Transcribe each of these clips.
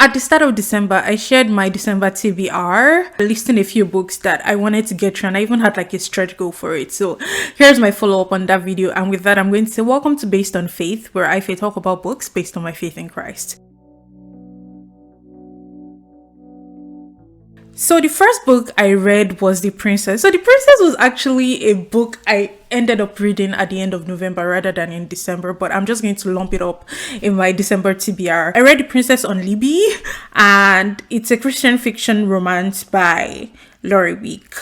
At the start of December, I shared my December TBR, listing a few books that I wanted to get through, and I even had like a stretch goal for it. So here's my follow up on that video. And with that, I'm going to say welcome to Based on Faith, where I talk about books based on my faith in Christ. So the first book I read was The Princess. So The Princess was actually a book I ended up reading at the end of November rather than in December, but I'm just going to lump it up in my December TBR. I read The Princess on Libby, and it's a Christian fiction romance by Laurie Week.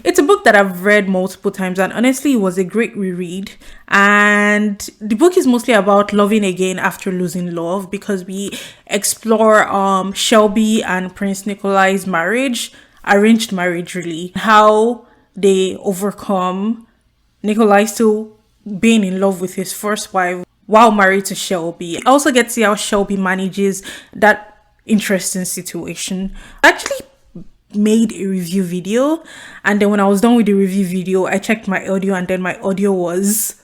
It's a book that I've read multiple times, and honestly, it was a great reread. And the book is mostly about loving again after losing love, because we explore Shelby and Prince Nikolai's marriage, arranged marriage really, how they overcome Nikolai still being in love with his first wife while married to Shelby. I also get to see how Shelby manages that interesting situation. Actually made a review video, and then when I was done with the review video, I checked my audio, and then my audio was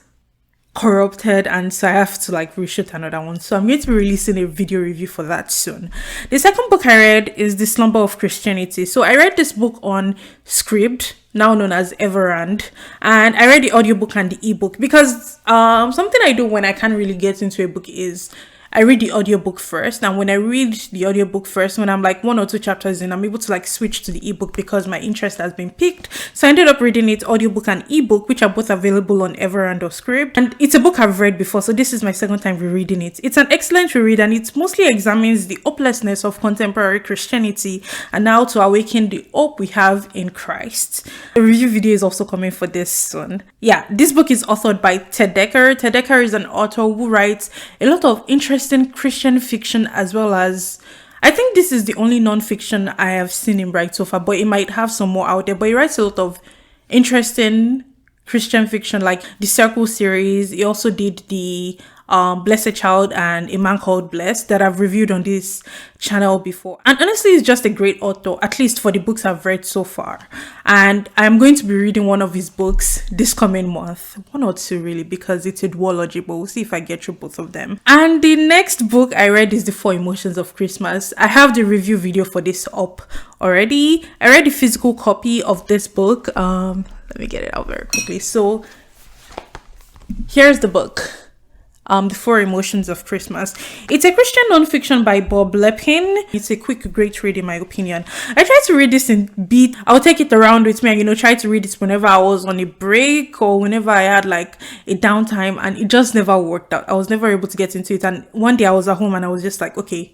corrupted, and so I have to like reshoot another one. So I'm going to be releasing a video review for that soon. The second book I read is The Slumber of Christianity. So I read this book on Scribd, now known as Everand, and I read the audiobook and the ebook because something I do when I can't really get into a book is I read the audiobook first, and when I read the audiobook first, when I'm like 1 or 2 chapters in, I'm able to like switch to the ebook because my interest has been piqued. So I ended up reading it audiobook and ebook, which are both available on Everand or Scribd. And it's a book I've read before, so this is my second time rereading it. It's an excellent reread, and it mostly examines the hopelessness of contemporary Christianity and how to awaken the hope we have in Christ. The review video is also coming for this soon. Yeah, this book is authored by Ted Dekker. Ted Dekker is an author who writes a lot of interesting Christian fiction, as well as, I think this is the only non-fiction I have seen him write so far, but he might have some more out there. But he writes a lot of interesting Christian fiction, like the Circle series. He also did the Blessed Child and A Man Called Blessed that I've reviewed on this channel before. And honestly, he's just a great author, at least for the books I've read so far. And I'm going to be reading one of his books this coming month. 1 or 2 really, because it's a duology, but we'll see if I get through both of them. And the next book I read is The 4 Emotions of Christmas. I have the review video for this up already. I read the physical copy of this book. Let me get it out very quickly. So here's the book. The 4 Emotions of Christmas. It's a Christian non-fiction by Bob Lepin. It's a quick, great read in my opinion. I tried to read this in beat. I'll take it around with me and, try to read it whenever I was on a break or whenever I had like a downtime, and it just never worked out. I was never able to get into it. And one day I was at home and I was just like, okay,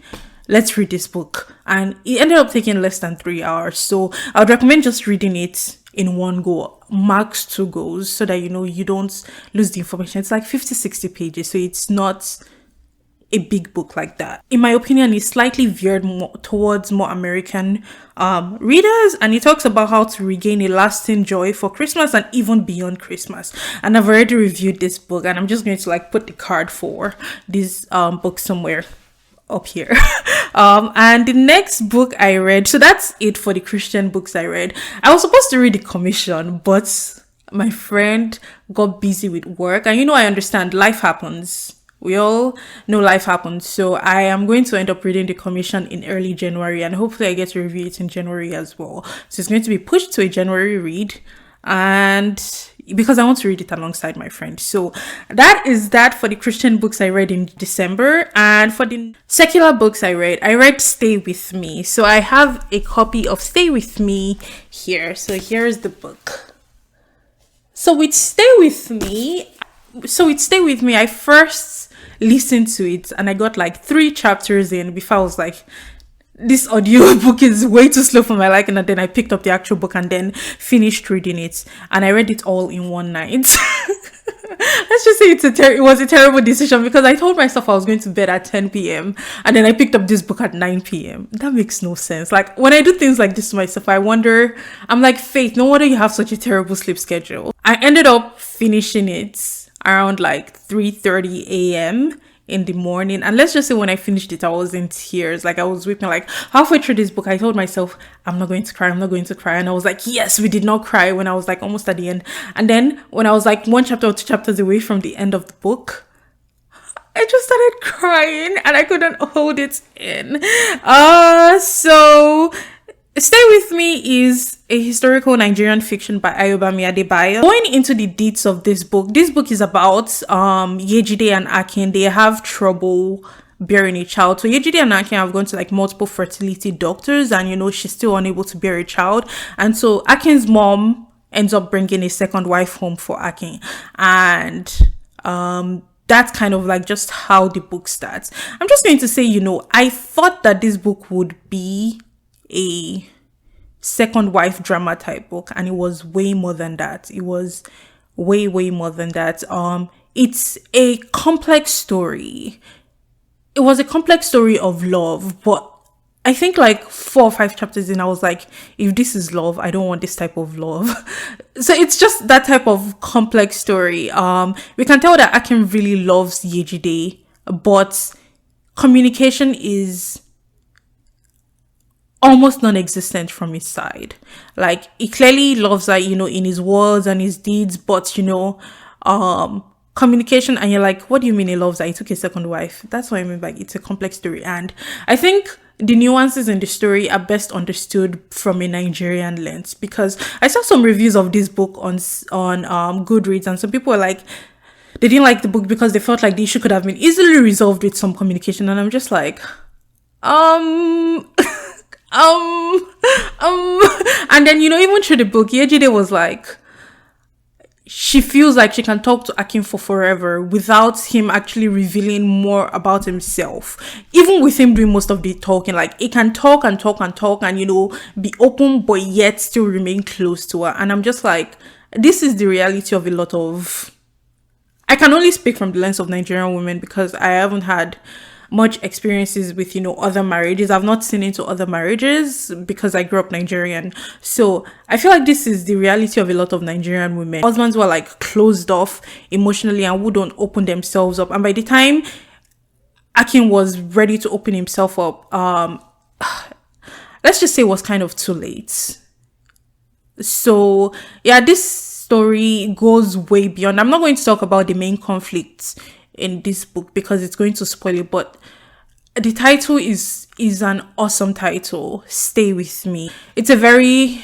let's read this book. And it ended up taking less than 3 hours. So I would recommend just reading it in one go, max 2 goes, so that you don't lose the information. It's like 50-60 pages, so it's not a big book like that. In my opinion, it's slightly veered towards more American readers, and it talks about how to regain a lasting joy for Christmas and even beyond Christmas. And I've already reviewed this book, and I'm just going to like put the card for this book somewhere up here. And the next book I read, so that's it for the Christian books I read. I was supposed to read The Commission, but my friend got busy with work, and I understand, life happens. We all know life happens. So I am going to end up reading The Commission in early January, and hopefully I get to review it in January as well. So it's going to be pushed to a January read, and because I want to read it alongside my friend. So that is that for the Christian books I read in December. And for the secular books I read Stay With Me. So I have a copy of Stay With Me here. So here's the book. So with Stay With Me, I first listened to it and I got like 3 chapters in before I was like, this audio book is way too slow for my liking, and then I picked up the actual book and then finished reading it, and I read it all in one night. Let's just say it was a terrible decision, because I told myself I was going to bed at 10 p.m. and then I picked up this book at 9 p.m. That makes no sense. Like, when I do things like this to myself, I wonder, I'm like, Faith, no wonder you have such a terrible sleep schedule. I ended up finishing it around like 3:30 a.m. in the morning, and let's just say when I finished it, I was in tears. Like, I was weeping. Like, halfway through this book, I told myself, I'm not going to cry, and I was like, yes, we did not cry when I was like almost at the end. And then when I was like 1 chapter or 2 chapters away from the end of the book, I just started crying and I couldn't hold it in. So Stay With Me is a historical Nigerian fiction by Ayobami Adebayo. Going into the deets of this book is about Yejide and Akin. They have trouble bearing a child. So Yejide and Akin have gone to like multiple fertility doctors, and she's still unable to bear a child. And so Akin's mom ends up bringing a second wife home for Akin, and that's kind of like just how the book starts. I'm just going to say, I thought that this book would be a second wife drama type book, and it was way more than that. It was way more than that. It's a complex story. It was a complex story of love, but I think like 4 or 5 chapters in, I was like, if this is love, I don't want this type of love. So it's just that type of complex story. We can tell that Akin really loves Yejide, but communication is almost non-existent from his side. Like, he clearly loves her, in his words and his deeds, but communication, and you're like, what do you mean he loves her? He took a second wife. That's what I mean by it's a complex story. And I think the nuances in the story are best understood from a Nigerian lens, because I saw some reviews of this book on Goodreads, and some people were like, they didn't like the book because they felt like the issue could have been easily resolved with some communication. And I'm just like, and then even through the book, Yejide was like, she feels like she can talk to Akin for forever without him actually revealing more about himself. Even with him doing most of the talking, like, he can talk and be open, but yet still remain close to her. And I'm just like, this is the reality of a lot of, I can only speak from the lens of Nigerian women because I haven't had much experiences with other marriages. I've not seen into other marriages because I grew up Nigerian. So I feel like this is the reality of a lot of Nigerian women. Husbands were like closed off emotionally and wouldn't open themselves up, and by the time Akin was ready to open himself up, let's just say it was kind of too late. So yeah, this story goes way beyond. I'm not going to talk about the main conflicts in this book because it's going to spoil it, but the title is an awesome title, Stay With Me. It's a very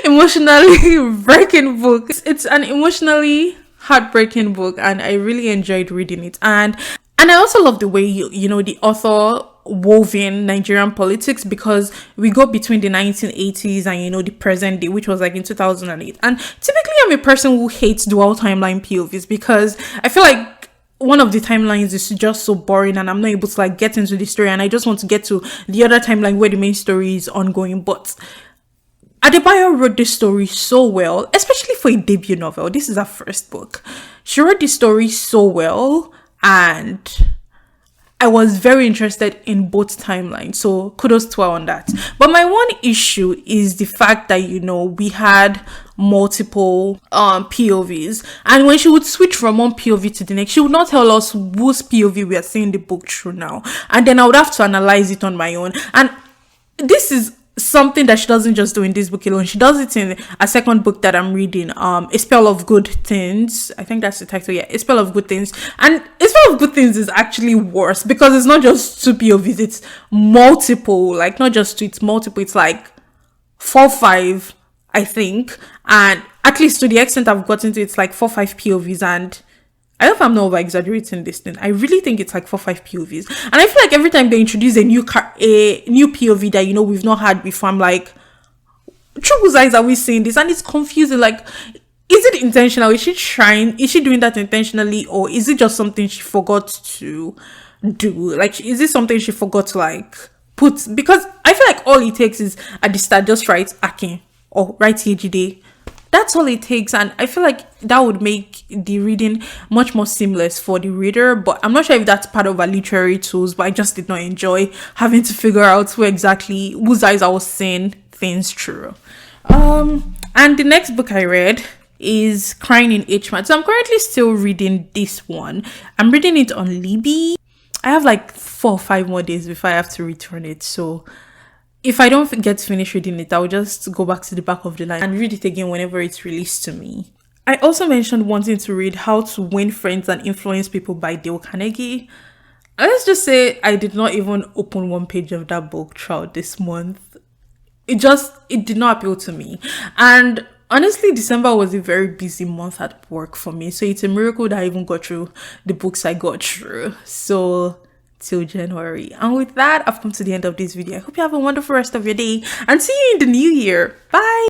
emotionally breaking book. It's an emotionally heartbreaking book, and I really enjoyed reading it. And I also love the way the author wove in Nigerian politics, because we go between the 1980s and the present day, which was like in 2008. And typically I'm a person who hates dual timeline POVs because I feel like one of the timelines is just so boring and I'm not able to like get into the story, and I just want to get to the other timeline where the main story is ongoing. But Adebayo wrote this story so well, especially for a debut novel. This is her first book. She wrote this story so well, and I was very interested in both timelines, so kudos to her on that. But my one issue is the fact that we had multiple POVs, and when she would switch from one POV to the next, she would not tell us whose POV we are seeing the book through now, and then I would have to analyze it on my own. And this is something that she doesn't just do in this book alone. She does it in a second book that I'm reading, A Spell of Good Things. I think that's the title. Yeah, A Spell of Good Things. And A Spell of Good Things is actually worse because it's not just 2 POVs, it's multiple. Like, not just 2, it's multiple. It's like 4, 5, I think. And at least to the extent I've gotten to, it's like 4, 5 POVs. And I hope I'm not over exaggerating this thing. I really think it's like 4, 5 POVs. And I feel like every time they introduce a new POV that we've not had before, I'm like, through whose eyes are we seeing this? And it's confusing. Like, is it intentional? Is she doing that intentionally, or is it just something she forgot to do? Like, is it something she forgot to like put? Because I feel like all it takes is at the start just write Akin or write Yejide. That's all it takes, and I feel like that would make the reading much more seamless for the reader. But I'm not sure if that's part of our literary tools, but I just did not enjoy having to figure out whose eyes I was seeing things through. And the next book I read is Crying in HMAT. So I'm currently still reading this one. I'm reading it on Libby. I have like 4 or 5 more days before I have to return it, so if I don't get to finish reading it, I'll just go back to the back of the line and read it again whenever it's released to me. I also mentioned wanting to read How to Win Friends and Influence People by Dale Carnegie. Let's just say I did not even open one page of that book throughout this month. It did not appeal to me. And honestly, December was a very busy month at work for me. So it's a miracle that I even got through the books I got through. So till January. And with that, I've come to the end of this video. I hope you have a wonderful rest of your day and see you in the new year. Bye.